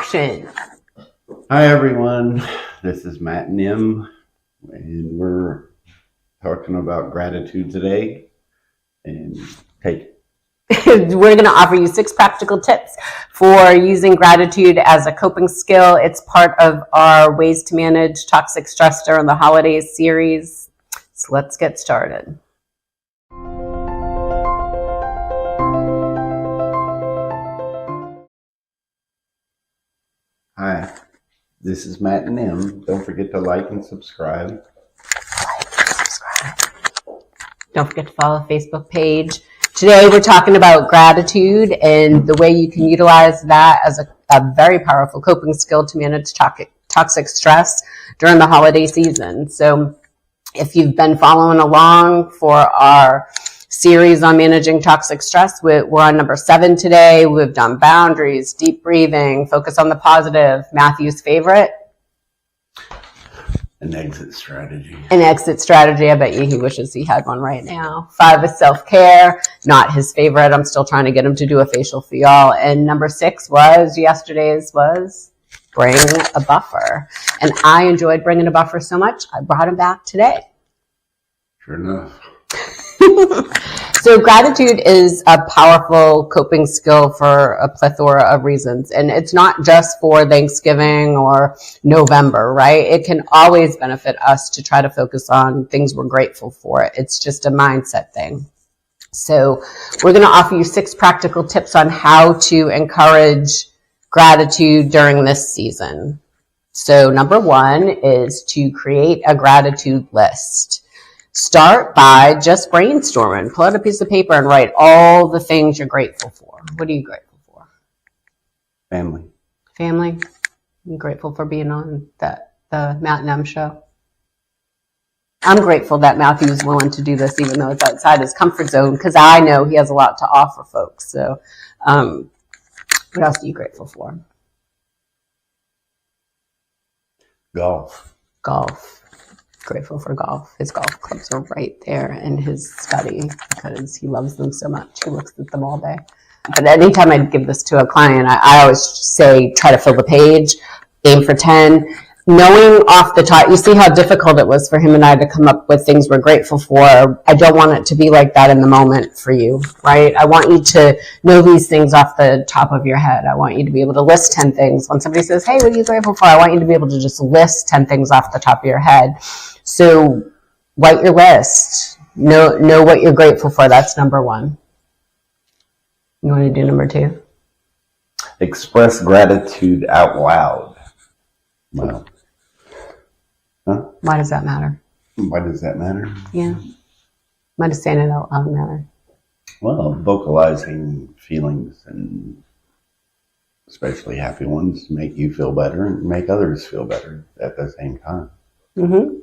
action. Hi everyone, this is Matt and Em, and we're talking about gratitude today. And take We're going to offer you 6 practical tips for using gratitude as a coping skill. It's part of our Ways to Manage Toxic Stress During the Holidays series. So let's get started. Hi, this is Matt and Em. Don't forget to like and subscribe. Don't forget to follow the Facebook page. Today we're talking about gratitude and the way you can utilize that as a very powerful coping skill to manage toxic stress during the holiday season. So if you've been following along for our series on managing toxic stress, we're on number 7 today. We've done boundaries, deep breathing, focus on the positive, Matthew's favorite. An exit strategy. An exit strategy. I bet you he wishes he had one right now. 5 is self-care. Not his favorite. I'm still trying to get him to do a facial for y'all. And number 6 was bring a buffer. And I enjoyed bringing a buffer so much, I brought him back today. Sure enough. So gratitude is a powerful coping skill for a plethora of reasons. And it's not just for Thanksgiving or November, right? It can always benefit us to try to focus on things we're grateful for. It's just a mindset thing. So we're going to offer you 6 practical tips on how to encourage gratitude during this season. So number 1 is to create a gratitude list. Start by just brainstorming. Pull out a piece of paper and write all the things you're grateful for. What are you grateful for? Family. Family? I'm grateful for being on the Matt and Em show. I'm grateful that Matthew is willing to do this even though it's outside his comfort zone because I know he has a lot to offer folks. So what else are you grateful for? Golf. Grateful for golf. His golf clubs are right there in his study because he loves them so much. He looks at them all day. But anytime I give this to a client, I always say, try to fill the page, aim for 10. Knowing off the top, you see how difficult it was for him and I to come up with things we're grateful for. I don't want it to be like that in the moment for you, right? I want you to know these things off the top of your head. I want you to be able to list 10 things. When somebody says, hey, what are you grateful for? I want you to be able to just list 10 things off the top of your head. So write your list. Know what you're grateful for. That's number 1. You want to do number 2? Express gratitude out loud. Well, Why does that matter? why does that matter? Yeah. Why does saying it out loud matter? Well, vocalizing feelings, and especially happy ones, make you feel better and make others feel better at the same time.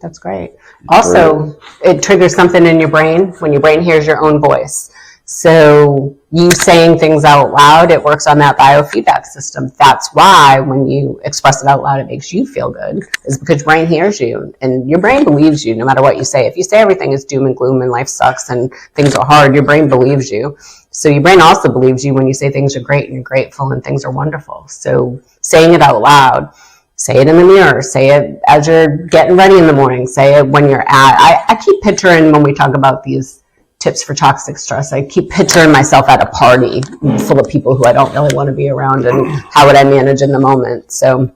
That's great. Also, it triggers something in your brain when your brain hears your own voice. So you saying things out loud, it works on that biofeedback system. That's why when you express it out loud, it makes you feel good, is because your brain hears you and your brain believes you no matter what you say. If you say everything is doom and gloom and life sucks and things are hard, your brain believes you. So your brain also believes you when you say things are great and you're grateful and things are wonderful. So saying it out loud, say it in the mirror, say it as you're getting ready in the morning, say it when you're I keep picturing when we talk about these tips for toxic stress, I keep picturing myself at a party full of people who I don't really want to be around, and how would I manage in the moment? So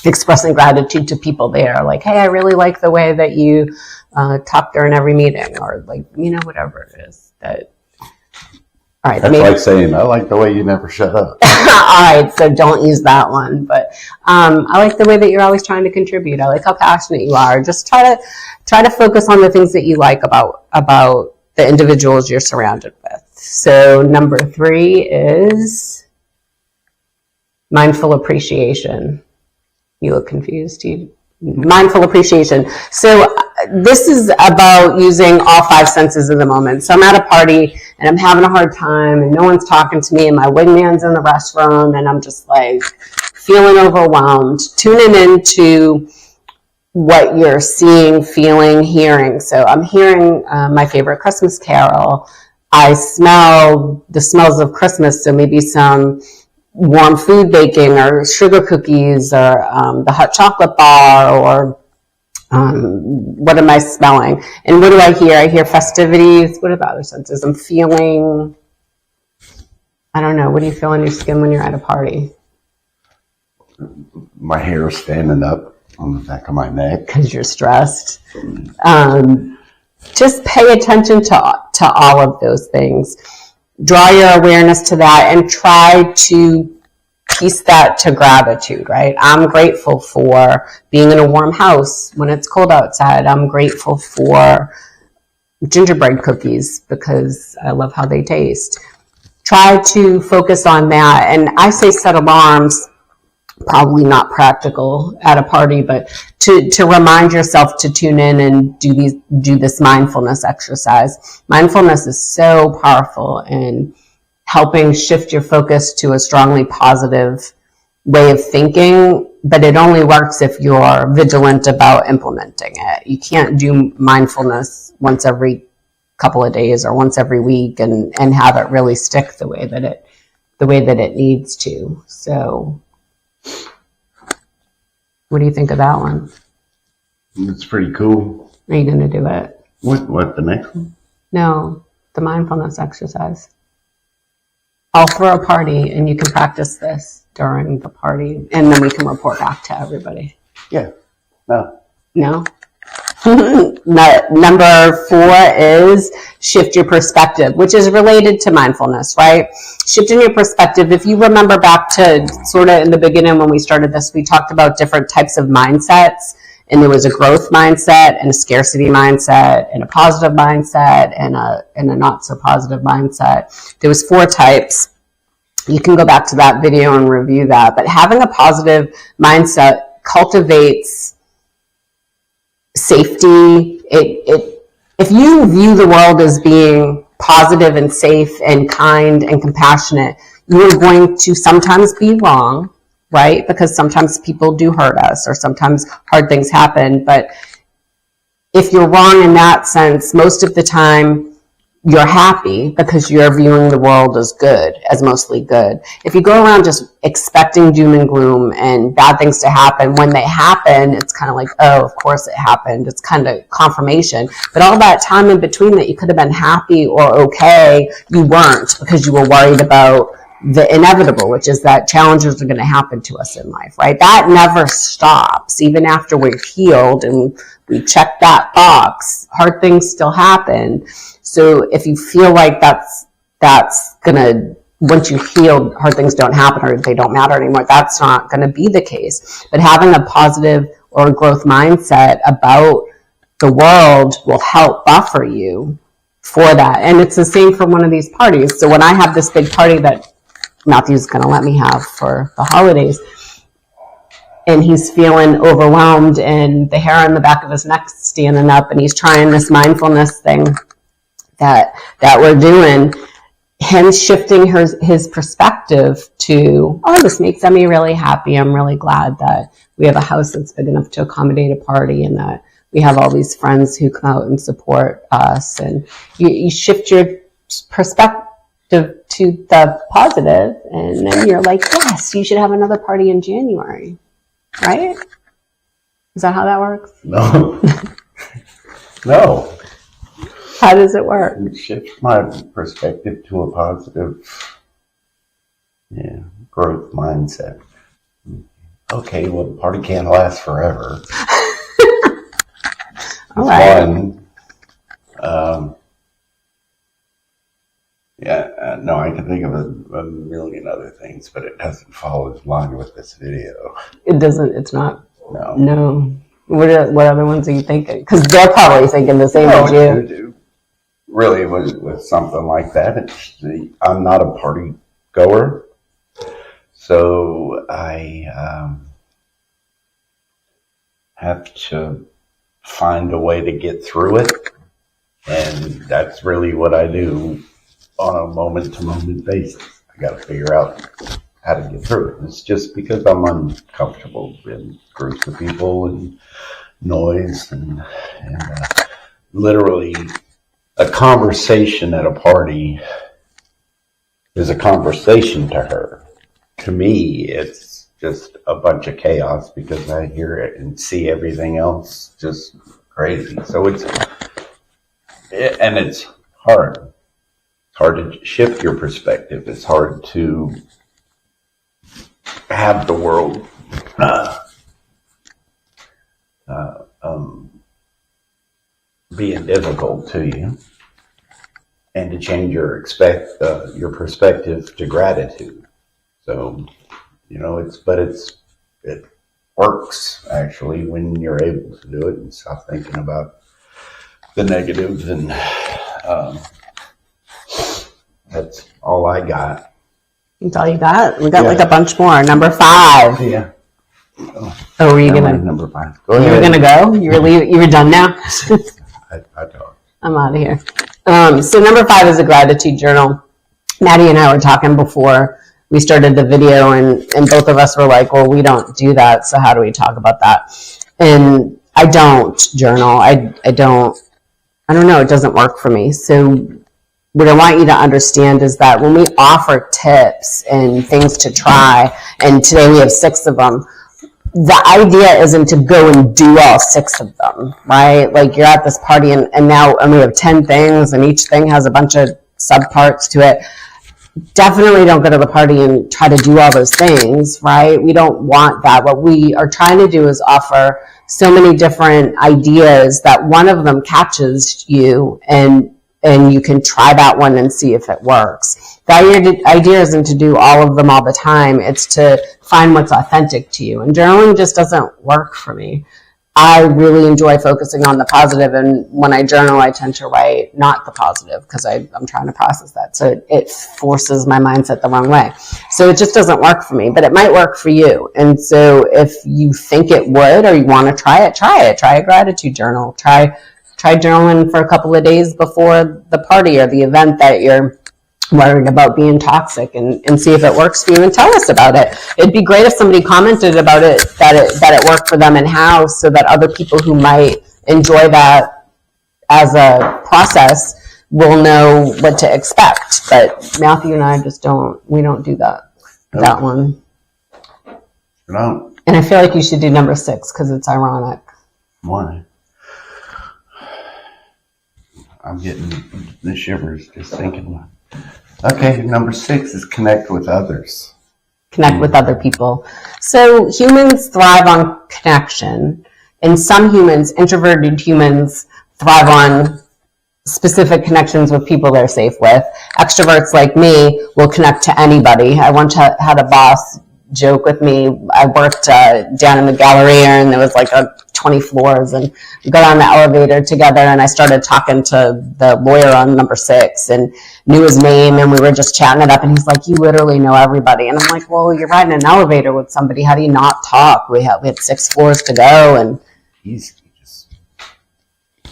expressing gratitude to people there, like, hey, I really like the way that you talk during every meeting, or like, whatever it is. All right, that's like saying, I like the way you never shut up. All right, so don't use that one. But I like the way that you're always trying to contribute. I like how passionate you are. Just try to focus on the things that you like about the individuals you're surrounded with. So number 3 is mindful appreciation. You look confused. Mindful appreciation. So this is about using all 5 senses in the moment. So I'm at a party and I'm having a hard time and no one's talking to me and my wingman's in the restroom and I'm just like feeling overwhelmed. Tuning into what you're seeing, feeling, hearing. So I'm hearing my favorite Christmas carol. I smell the smells of Christmas, so maybe some warm food baking or sugar cookies or the hot chocolate bar or what am I smelling? And what do I hear? I hear festivities. What are the other senses? I'm feeling, I don't know. What do you feel on your skin when you're at a party? My hair is standing up on the back of my neck. Because you're stressed. Just pay attention to all of those things. Draw your awareness to that and try to piece that to gratitude, right? I'm grateful for being in a warm house when it's cold outside. I'm grateful for gingerbread cookies because I love how they taste. Try to focus on that. And I say set alarms, probably not practical at a party, but to remind yourself to tune in and do this mindfulness exercise. Mindfulness is so powerful in helping shift your focus to a strongly positive way of thinking, but it only works if you're vigilant about implementing it. You can't do mindfulness once every couple of days or once every week and have it really stick the way that it needs to. So what do you think of that one? It's pretty cool. Are you going to do it? What, the next one? No, the mindfulness exercise. I'll throw a party and you can practice this during the party and then we can report back to everybody. Yeah. No. No? Number 4 is shift your perspective, which is related to mindfulness, right? Shifting your perspective. If you remember back to sort of in the beginning when we started this, we talked about different types of mindsets. And there was a growth mindset and a scarcity mindset and a positive mindset and a not so positive mindset. There was 4 types. You can go back to that video and review that. But having a positive mindset cultivates safety. If you view the world as being positive and safe and kind and compassionate, you're going to sometimes be wrong, right? Because sometimes people do hurt us or sometimes hard things happen. But if you're wrong in that sense, most of the time you're happy because you're viewing the world as good, as mostly good. If you go around just expecting doom and gloom and bad things to happen, when they happen, it's kind of like, oh, of course it happened. It's kind of confirmation. But all that time in between that you could have been happy or okay, you weren't because you were worried about the inevitable, which is that challenges are going to happen to us in life, right? That never stops. Even after we're healed and we check that box, hard things still happen. So if you feel like that's going to, once you heal, hard things don't happen or they don't matter anymore, that's not going to be the case. But having a positive or growth mindset about the world will help buffer you for that. And it's the same for one of these parties. So when I have this big party that Matthew's going to let me have for the holidays, and he's feeling overwhelmed and the hair on the back of his neck's standing up and he's trying this mindfulness thing that we're doing, him shifting his perspective to, oh, this makes Emmy really happy. I'm really glad that we have a house that's big enough to accommodate a party and that we have all these friends who come out and support us. And you shift your perspective to the positive, and then you're like, yes, you should have another party in January, right? Is that how that works? No. No. How does it work? Shift my perspective to a positive, growth mindset. Okay, well, the party can't last forever. All right. One. No, I can think of a million other things, but it doesn't fall in line with this video. It doesn't, it's not. No. What other ones are you thinking? Because they're probably thinking the same as you. Really, with something like that, I'm not a party goer, so I have to find a way to get through it, and that's really what I do on a moment-to-moment basis. I got to figure out how to get through it. It's just because I'm uncomfortable in groups of people and noise and literally a conversation at a party is a conversation to her. to me, it's just a bunch of chaos because I hear it and see everything else just crazy. So it's hard. It's hard to shift your perspective. It's hard to have the world being difficult to you, and to change your perspective to gratitude. So, it works actually when you're able to do it and stop thinking about the negatives, and that's all I got. That's all you got? We got like a bunch more. Number 5. Yeah. Oh, were you gonna? Number 5. Go ahead. You were gonna go? You were leaving? You were done now? I talked. I'm out of here. So number 5 is a gratitude journal. Maddie and I were talking before we started the video, and both of us were like, well, we don't do that, so how do we talk about that? And I don't journal. I don't know, it doesn't work for me. So what I want you to understand is that when we offer tips and things to try, and today we have 6 of them, the idea isn't to go and do all 6 of them, right? Like you're at this party and we have 10 things and each thing has a bunch of subparts to it. Definitely don't go to the party and try to do all those things, right? We don't want that. What we are trying to do is offer so many different ideas that one of them catches you and you can try that one and see if it works. The idea isn't to do all of them all the time. It's to find what's authentic to you. And journaling just doesn't work for me. I really enjoy focusing on the positive, and when I journal, I tend to write not the positive because I'm trying to process that. So it forces my mindset the wrong way. So it just doesn't work for me, but it might work for you. And so if you think it would, or you want to try it. Try a gratitude journal. Try journaling for a couple of days before the party or the event that you're worried about being toxic, and see if it works for you and tell us about it. It'd be great if somebody commented about it, that it worked for them and how, so that other people who might enjoy that as a process will know what to expect. But Matthew and I we don't do that. Nope. That one. No. And I feel like you should do number 6 because it's ironic. Why? I'm getting the shivers just thinking about it. Okay, number 6 is connect with others. Connect with other people. So humans thrive on connection. And some humans, introverted humans, thrive on specific connections with people they're safe with. Extroverts like me will connect to anybody. I once had a boss joke with me. I worked down in the Galleria, and there was like 20 floors, and we got on the elevator together, and I started talking to the lawyer on number 6 and knew his name, and we were just chatting it up, and he's like, you literally know everybody. And I'm like, well, you're riding an elevator with somebody. How do you not talk? We had 6 floors to go, and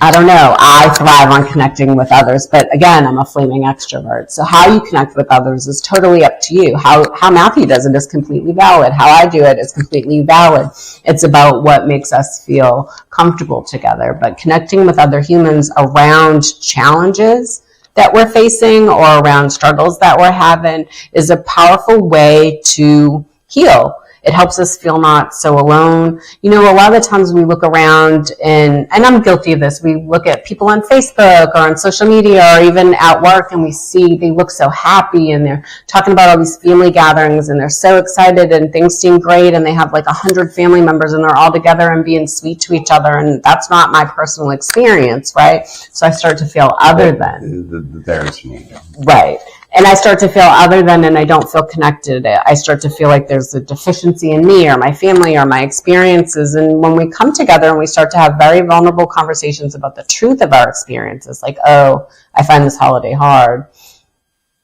I don't know. I thrive on connecting with others, but again, I'm a flaming extrovert. So how you connect with others is totally up to you. How Matthew does it is completely valid. How I do it is completely valid. It's about what makes us feel comfortable together. But connecting with other humans around challenges that we're facing or around struggles that we're having is a powerful way to heal. It helps us feel not so alone. You know, a lot of the times we look around and I'm guilty of this. We look at people on Facebook or on social media or even at work, and we see they look so happy and they're talking about all these family gatherings and they're so excited and things seem great and they have like 100 family members and they're all together and being sweet to each other. And that's not my personal experience, right? So I start to feel other than. There's me. Right. And I start to feel other than, and I don't feel connected. I start to feel like there's a deficiency in me or my family or my experiences. And when we come together and we start to have very vulnerable conversations about the truth of our experiences, like, oh, I find this holiday hard,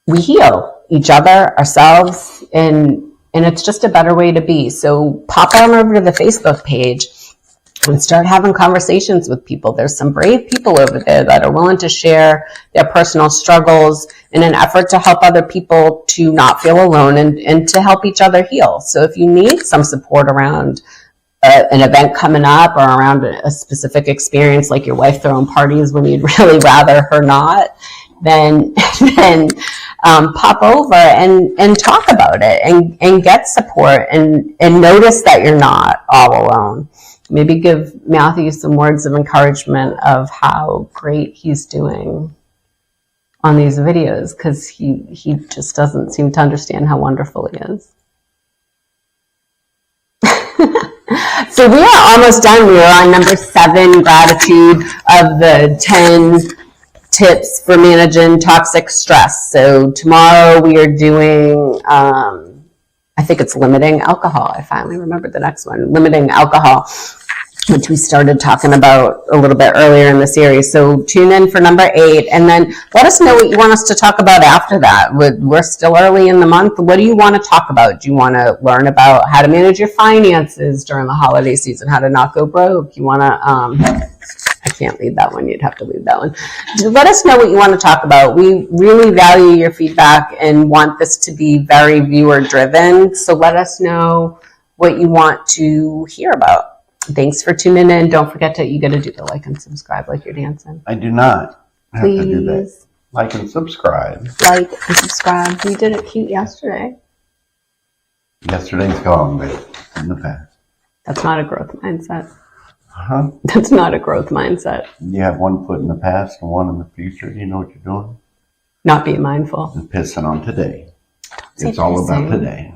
we heal each other, ourselves, and it's just a better way to be. So pop on over to the Facebook page and start having conversations with people. There's some brave people over there that are willing to share their personal struggles in an effort to help other people to not feel alone and to help each other heal. So if you need some support around an event coming up or around a specific experience, like your wife throwing parties when you'd really rather her not, then pop over and talk about it and get support and notice that you're not all alone. Maybe give Matthew some words of encouragement of how great he's doing on these videos, because he just doesn't seem to understand how wonderful he is. So we are almost done. We are on number 7, gratitude of the 10 tips for managing toxic stress. So tomorrow we are doing, I think it's limiting alcohol. I finally remembered the next one, limiting alcohol, which we started talking about a little bit earlier in the series. So tune in for number 8, and then let us know what you want us to talk about after that. We're still early in the month. What do you want to talk about? Do you want to learn about how to manage your finances during the holiday season, how to not go broke? You want to, I can't lead that one. You'd have to lead that one. Let us know what you want to talk about. We really value your feedback and want this to be very viewer driven. So let us know what you want to hear about. Thanks for tuning in. Don't forget you got to do the like and subscribe like you're dancing. I do not have Please. to do that. Like and subscribe. Like and subscribe. We did it cute yesterday. Yesterday's gone, but in the past. That's not a growth mindset. Huh? That's not a growth mindset. You have one foot in the past and one in the future. You know what you're doing? Not being mindful. And pissing on today. Say It's all about pissing. today.